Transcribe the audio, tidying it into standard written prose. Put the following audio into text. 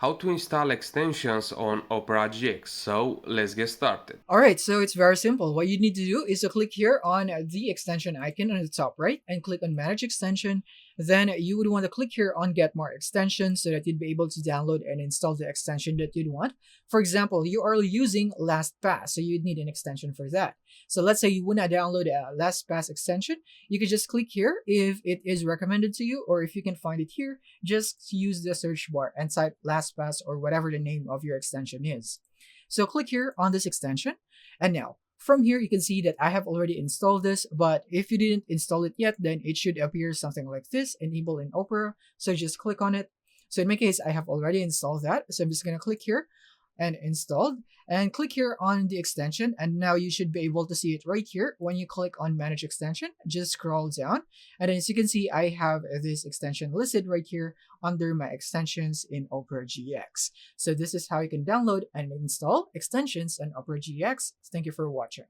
how to install extensions on Opera GX. So let's get started. Alright, so it's very simple. What you need to do is to click here on the extension icon on the top right and click on Manage Extension. Then you would want to click here on Get More Extensions so that you'd be able to download and install the extension that you'd want. For example, you are using LastPass, so you'd need an extension for that. So let's say you want to download a LastPass extension. You could just click here if it is recommended to you, or if you can find it here, just use the search bar and type LastPass or whatever the name of your extension is. So click here on this extension. And now, from here, you can see that I have already installed this, but if you didn't install it yet, then it should appear something like this, Enable in Opera. So just click on it. So in my case, I have already installed that. So I'm just going to click here and installed and click here on the extension. And now you should be able to see it right here. When you click on Manage Extension, just scroll down. And as you can see, I have this extension listed right here under my extensions in Opera GX. So this is how you can download and install extensions on Opera GX. Thank you for watching.